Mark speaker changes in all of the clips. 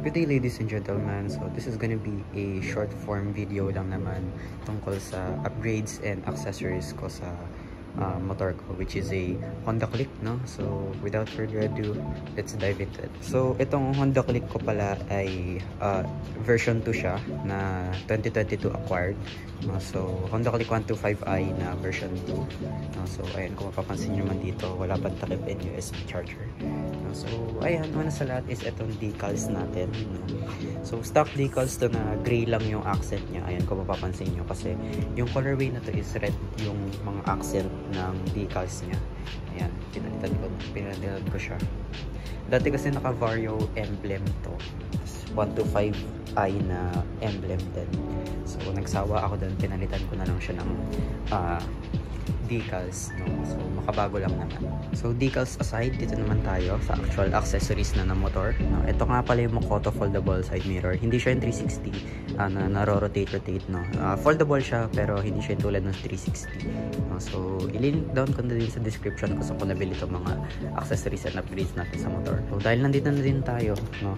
Speaker 1: Good day ladies and gentlemen. So this is gonna be a short form video lang naman tungkol sa upgrades and accessories ko sa motor ko, which is a Honda Click, no? So without further ado, let's dive into it. So itong Honda Click ko pala ay version 2 siya na 2022 acquired. So Honda Click 125i na version 2. So ayan, kung mapapansin nyo naman dito, wala pang takip and USB charger. So ayan, una sa lahat is itong decals natin. So stock decals to na gray lang yung accent niya. Ayan, kung mapapansin nyo, kasi yung colorway na to is red yung mga accent ng decals niya. Ayan, pinalitan ko siya. Dati kasi naka Vario emblem to, 125i na emblem din. So nagsawa ako doon, pinalitan ko na lang siya ng decals, no? So makabago lang naman. So decals aside, dito naman tayo sa actual accessories na ng motor, no? Ito nga pala yung Makoto foldable side mirror. Hindi siya yung 360 na naro-rotate, no? Foldable siya pero hindi siya yung tulad ng 360, no? So ililink down ko na din sa description kung saan ko nabili itong mga accessories and upgrades natin sa motor. So dahil nandito na din tayo, no?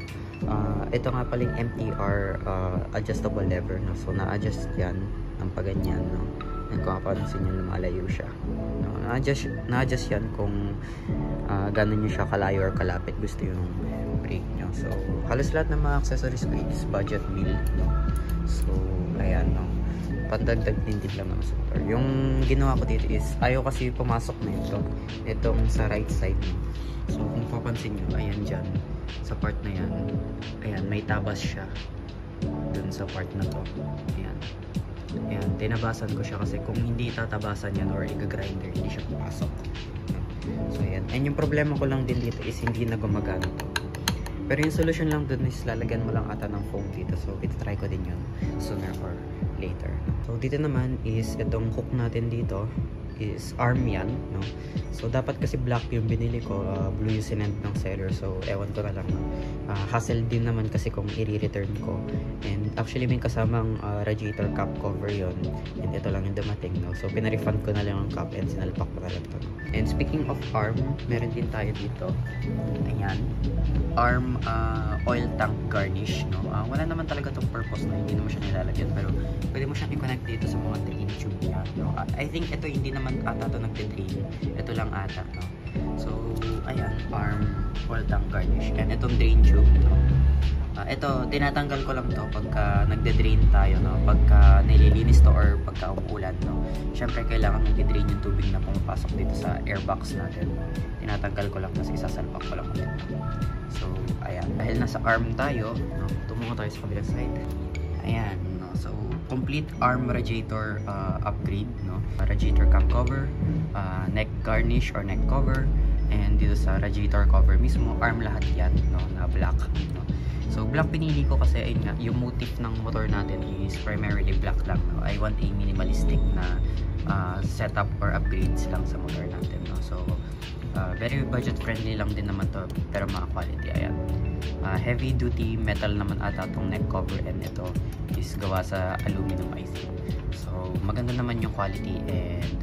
Speaker 1: Ito nga pala yung MTR adjustable lever, no? So na-adjust yan ng paganyan, no? And kung mapapansin nyo, lumalayo siya, no? Na-adjust yan kung gano'n nyo siya kalayo or kalapit gusto yung brake nyo. So halos lahat ng mga accessories ko is budget meal, no? So ayan, no? Pandagdag din lang naman sa motor. Yung ginawa ko dito is ayaw kasi pumasok na itong sa right side, no? So kung papansin nyo, ayan dyan sa part na yan, ayan, may tabas siya dun sa part na to. Ayan, tinabasan ko siya kasi kung hindi tatabasan yan or i-grinder, hindi siya papasok. So ayan, and yung problema ko lang din dito is hindi na gumagana to. Pero yung solution lang dun is lalagyan mo lang ata ng foam dito. So try ko din yun sooner or later. So dito naman is itong hook natin dito is arm yan, no? So dapat kasi black yung binili ko, blue yung sinend ng seller. So ewan ko na lang, hassle din naman kasi kung i-return ko. And actually may kasamang radiator cap cover yon, and ito lang yung dumating, no? So pinarefund ko na lang ang cap and sinalpak ko na lang ito, no? And speaking of arm, meron din tayo dito, ayan, arm oil tank garnish, no? Wala naman talaga itong purpose na hindi naman siya nilalagyan, pero pwede mo siyang i-connect dito sa mga drain tube niya, no? I think ito hindi naman ata ito nagde-drain, ito lang ata, no? So ayan, arm oil tank garnish, and itong drain tube, no? Ito tinatanggal ko lang to pagka nagde-drain tayo, no? Pagka nililinis to or pagka umuulan, no? Syempre kailangan nagde-drain yung tubig na pumapasok dito sa airbox natin. Tinatanggal ko lang kasi isasalpak ko lang ulit. So ayan, dahil nasa arm tayo, no? Tumungo tayo sa kabilang side. Ayan, no? So complete arm radiator upgrade, no? Radiator cap cover, neck garnish or neck cover, and dito sa radiator cover mismo, arm lahat yan, no? Na black, no? So black pinili ko kasi ayun nga, yung motif ng motor natin is primarily black lang, no? I want a minimalistic na setup or upgrades lang sa motor natin, no? So very budget friendly lang din naman to, pero mga quality, ayan. Heavy duty metal naman ata tong neck cover, and ito is gawa sa aluminum, I think. So maganda naman yung quality, and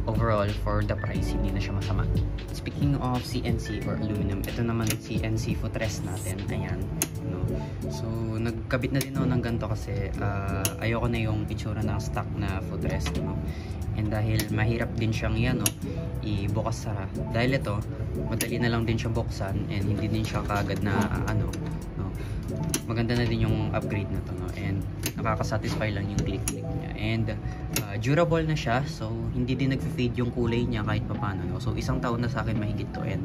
Speaker 1: overall for the price hindi na siya masama. Speaking of CNC or aluminum, ito naman CNC footrest natin, ayan, no? So nagkabit na din ako ng ganito kasi ayoko na yung itsura ng stock na footrest, no? And dahil mahirap din siyang yan, no, ibukas sa, dahil ito madali na lang din siya buksan and hindi din siya kaagad na no? Maganda na din yung upgrade na to, no? And nakaka-satisfy lang yung click-click niya, and durable na siya, so hindi din nag-fade yung kulay niya kahit paano, no? So isang taon na sa akin mahigit to, and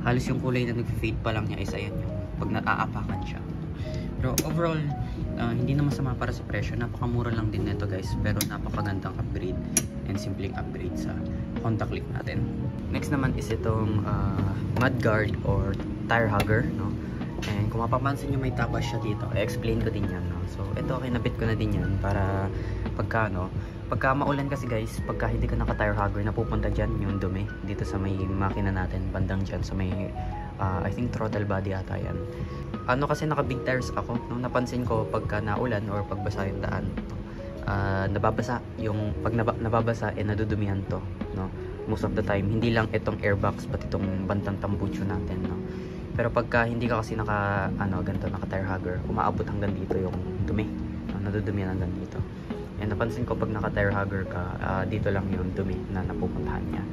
Speaker 1: halos yung kulay na nag-fade pa lang niya is ayan yung pag naaapakan siya. Pero overall, hindi na masama para sa presyo. Napakamura lang din nito, guys, pero napakagandang upgrade and simpleng upgrade sa Honda Click natin. Next naman is itong mudguard or tire hugger, no? And kung mapapansin nyo, may tabas siya dito. I-explain ko din yan, no? So ito, kinabit ko na din yan para pagka, no, pagka maulan kasi, guys, pagka hindi ka naka tire hugger, napupunta dyan yung dumi dito sa may makina natin, bandang dyan sa may I think throttle body ata yan. Ano kasi naka big tires ako, no? Napansin ko pagka naulan or pagbasa yung daan, nababasa yung, pag nababasa nadudumihan to, no? Most of the time, hindi lang itong airbox pati itong bantang tambucho natin, no? Pero pagka hindi ka kasi ganito, naka tire hugger, umaabot hanggang dito yung dumi. Nadudumi hanggang dito. And napansin ko pag naka tire hugger ka, dito lang yung dumi na napupuntahan niya.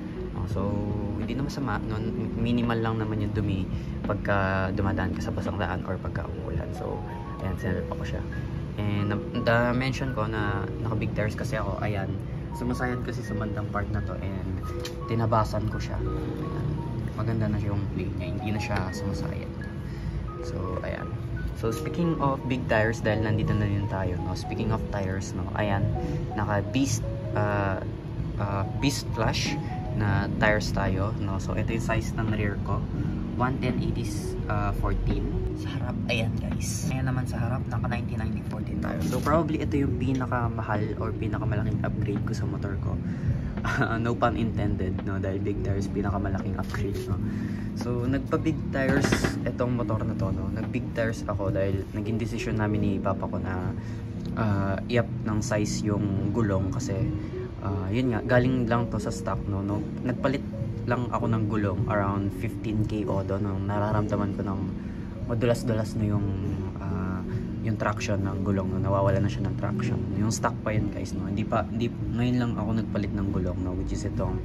Speaker 1: So, hindi na masama, no? Minimal lang naman yung dumi pagka dumadaan ka sa basang daan or pagka umuulan. So, ayan, sinalip ko siya. And mention ko na naka big tires kasi ako, ayan, sumasayad kasi sa bandang part na to and tinabasan ko siya. Ayan, maganda na yung play niya, hindi na siya sumasayad. So, ayan. So, speaking of big tires, dahil nandito na din tayo, no? Speaking of tires, no? Ayan, naka Beast Flash na tires tayo, no? So ito yung size ng rear ko, 110/80 14. Sa harap, ayan guys, ayan naman sa harap, naka 90/90 14 tayo. So probably ito yung pinakamahal or pinakamalaking upgrade ko sa motor ko. No pun intended, no? Dahil big tires, pinakamalaking upgrade, no? So nagpa big tires itong motor na to, no? Nag big tires ako dahil naging decision namin ni papa ko na i-up ng size yung gulong kasi yun nga, galing lang to sa stock, no? Nagpalit lang ako ng gulong around 15k odo, no? Nararamdaman ko ng madulas-dulas na yung traction ng gulong, no? Nawawala na siya ng traction. Yung stock pa yun guys, no? Ngayon lang ako nagpalit ng gulong, no? Which is itong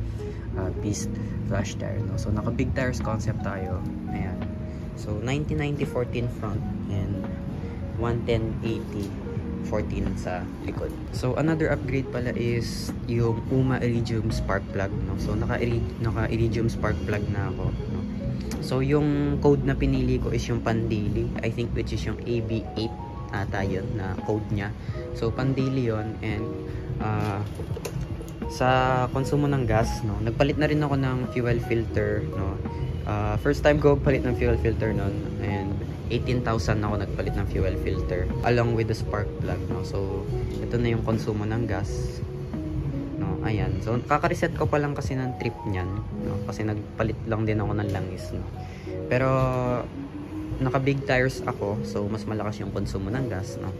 Speaker 1: Beast Flash tire, no? So naka big tires concept tayo. Ayan. So 90/90 14 front and 110/80 14 sa likod. So another upgrade pala is yung UMA Iridium spark plug, no? So naka Iridium spark plug na ako, no? So yung code na pinili ko is yung Pandili, I think, which is yung AB8 ata yun na code niya. So Pandili yun. And sa konsumo ng gas, no, nagpalit na rin ako ng fuel filter, no? First time ko palit ng fuel filter nun, and 18,000 ako nagpalit ng fuel filter along with the spark plug, no? So ito na yung konsumo ng gas, no? Ayan, so kaka-reset ko pa lang kasi ng trip niyan, no? Kasi nagpalit lang din ako ng langis, no? Pero naka big tires ako, so mas malakas yung konsumo ng gas, no?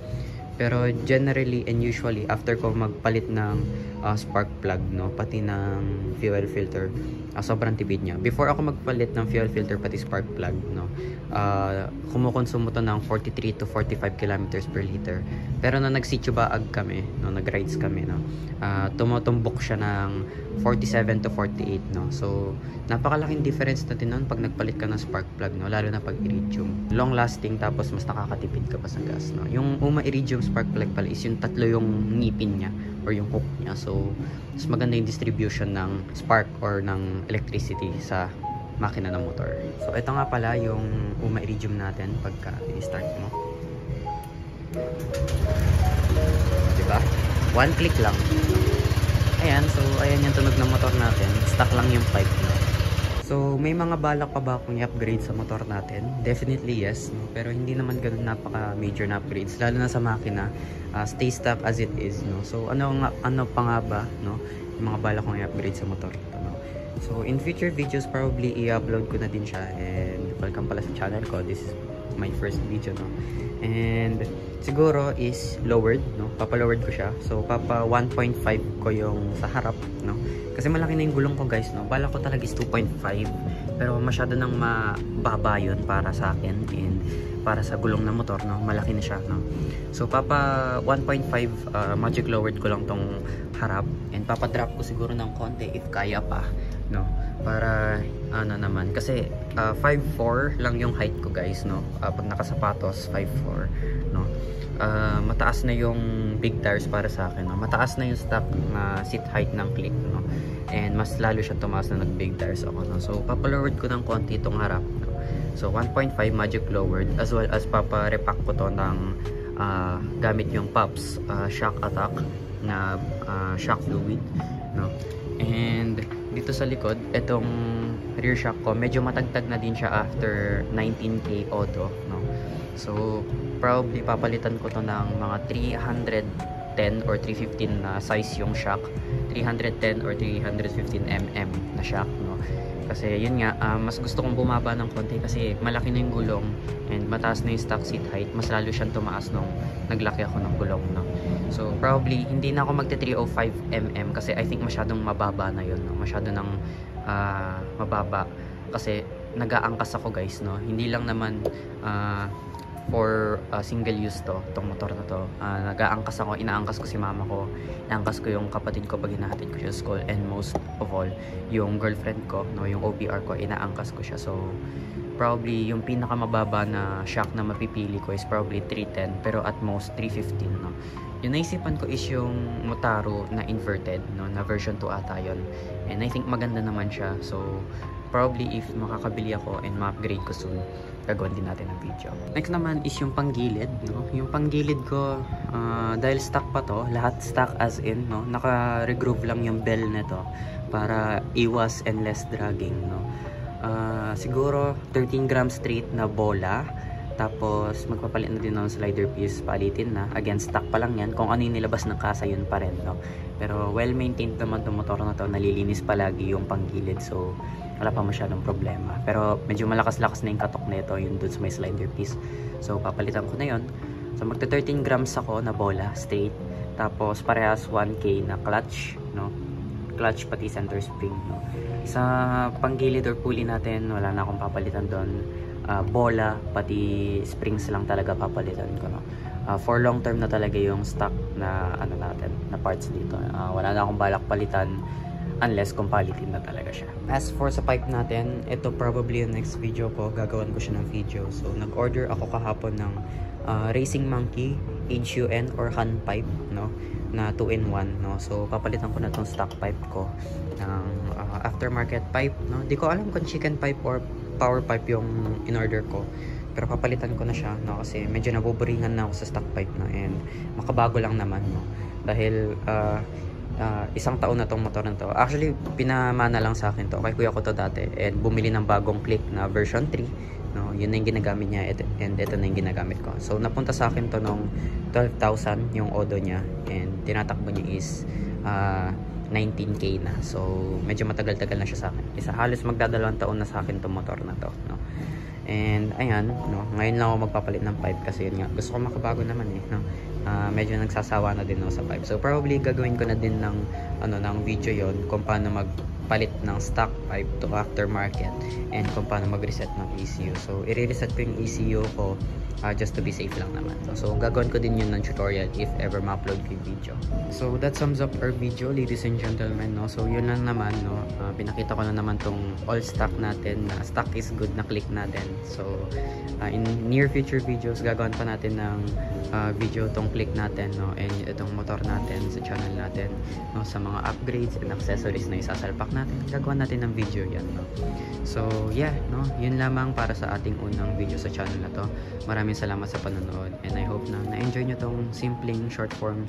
Speaker 1: Pero generally and usually after ko magpalit ng spark plug, no, pati ng fuel filter, sobrang tipid niya. Before ako magpalit ng fuel filter pati spark plug, no, kumukonsumo to ng 43 to 45 kilometers per liter. Pero nung nagsityo baag kami, no, nag-rides kami, no, tumutumbok siya ng 47 to 48, no. So napakalaking difference natin nun pag nagpalit ka ng spark plug, no, lalo na pag iridium. Long lasting, tapos mas nakakatipid ka pa sa gas, no. Yung UMA Iridium spark plug pala is yung tatlo yung ngipin niya or yung hook niya. So mas maganda yung distribution ng spark or ng electricity sa makina ng motor. So ito nga pala yung UMA Iridium natin pagka i-start mo. Diba? One click lang. Ayan, so ayan yung tunog ng motor natin. Stuck lang yung pipe, no? So may mga balak pa ba akong i-upgrade sa motor natin? Definitely yes, no? Pero hindi naman ganun napaka major na upgrades, lalo na sa makina. Stay stock as it is, no? So ano pa nga ba, no, yung mga balak kong i-upgrade sa motor ito, no? So in future videos probably i-upload ko na din siya, and welcome pala sa channel ko. This is my first video, no? And siguro is lowered, no? Papa-lowered ko siya. So papa 1.5 ko yung sa harap, no? Kasi malaki na yung gulong ko guys, no? Bala ko talaga is 2.5, pero masyado nang mababa yun para sa akin and para sa gulong ng motor, no? Malaki na siya, no? So papa 1.5 magic lowered ko lang tong harap, and papa drop ko siguro ng konti if kaya pa, no? Para ano naman, kasi 5'4 lang yung height ko guys, no? Pag nakasapatos 5'4, no? Mataas na yung big tires para sa akin, no? Mataas na yung stock na seat height ng click, no? And mas lalo siya tumaas na nag big tires ako, no? So papa-lowered ko ng konti itong harap, no? So 1.5 magic lowered, as well as papa-repack ko to ng gamit yung POPS shock attack na shock fluid, no? And dito sa likod, itong rear shock ko, medyo matagtag na din siya after 19k auto, no? So probably papalitan ko to ng mga 310 or 315 na size yung shock, 310 or 315 mm na shock, no? Kasi yun nga, mas gusto kong bumaba ng konti kasi malaki na yung gulong and mataas na yung stock seat height. Mas lalo siyang tumaas nung naglaki ako ng gulong, no? So probably hindi na ako magte 305 mm kasi I think masyadong mababa na yun, no? Masyado nang mababa kasi nag-aangkas ako guys, no? Hindi lang naman for single use tong motor na to. Nag-aangkas ako, inaangkas ko si mama ko, inaangkas ko yung kapatid ko pag hinahatid ko siya sa school, and most of all, yung girlfriend ko, no, yung OPR ko, inaangkas ko siya. So probably yung pinakamababa na shock na mapipili ko is probably 310, pero at most 315, no. Yung naisipan ko is yung Motaro na inverted, no, na version 2 ata yun, and I think maganda naman siya. So probably if makakabili ako and ma-upgrade ko soon, gagawin din natin ang video. Next naman is yung panggilid, no? Yung panggilid ko, dahil stock pa to, lahat stock as in, no? Naka-regroove lang yung bell nito para iwas and less dragging, no? Siguro 13 grams straight na bola, tapos magpapalit na din ng slider piece, palitin na. Again, stock pa lang yan. Kung ano yung nilabas ng kasa, yun pa rin, no? Pero well maintained naman itong motor na to, nalilinis palagi yung panggilid, so wala pa masyadong problema. Pero medyo malakas-lakas na yung katok nito, yung dun sa may slider piece, so papalitan ko na yun. So magta 13 grams ako na bola straight, tapos parehas 1K na clutch, no? Clutch pati center spring, no? Sa panggilid or pulley natin, wala na akong papalitan doon. Bola pati springs lang talaga papalitan ko, no? For long term na talaga yung stock na ano natin, na parts dito. Wala na akong balak palitan unless kung palitin na talaga siya. As for sa pipe natin, ito probably yung next video ko, gagawan ko siya ng video. So nag-order ako kahapon ng Racing Monkey HUN or Han pipe, no, na 2-in-1, no. So papalitan ko na tong stock pipe ko ng aftermarket pipe, no. Di ko alam kung chicken pipe or power pipe yung in-order ko, pero papalitan ko na siya, no, kasi medyo nabuburingan na ako sa stock pipe, no, and makabago lang naman, no, dahil isang taon na tong motor na to. Actually, pinamana lang sa akin to, kay kuya ko to dati, and bumili ng bagong click na version 3, no, yun na yung ginagamit niya, and ito na yung ginagamit ko. So napunta sa akin to nung 12,000 yung odo niya, and tinatakbo niya is 19K na. So medyo matagal-tagal na siya sa akin. Halos magdadalawang taon na sa akin tong motor na to, no. And ayan, no, ngayon lang ako magpapalit ng pipe kasi yun nga, gusto ko makabago naman, no. Medyo nagsasawa na din ako sa pipe. So probably gagawin ko na din ng ng video yon kung paano magpalit ng stock pipe to aftermarket, and kung paano mag-reset ng ECU. So i-reset ko yung ECU ko just to be safe lang naman. So gagawin ko din yun ng tutorial if ever ma-upload ko yung video. So that sums up our video, ladies and gentlemen, no. So yun lang naman, no. Pinakita ko na naman tong all stock natin, na stock is good na click natin. So in near future videos, gagawin pa natin ng video tong click natin, no, and itong motor natin sa channel natin, no, sa mga upgrades and accessories na isasalpak natin, gagawin natin ng video yan, no. So yeah, no, yun lamang para sa ating unang video sa channel na to. Maraming salamat sa panonood, and I hope na na-enjoy nyo tong simpleng short form,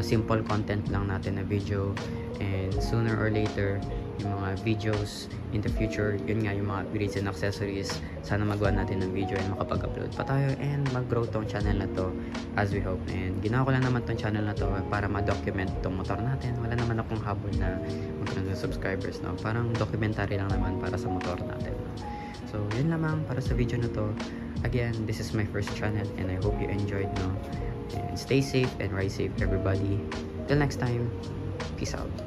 Speaker 1: simple content lang natin na video, and sooner or later yung mga videos in the future, yun nga, yung mga upgrades and accessories, sana magawa natin ng video and makapag-upload pa tayo and mag-grow tong channel na to as we hope. And ginawa ko lang naman tong channel na to para ma-document tong motor natin. Wala naman akong habol na magkaroon ng subscribers, no. Parang documentary lang naman para sa motor natin, no? So yun lamang para sa video na to. Again, this is my first channel and I hope you enjoyed, no. And stay safe and ride safe, everybody. Till next time, peace out.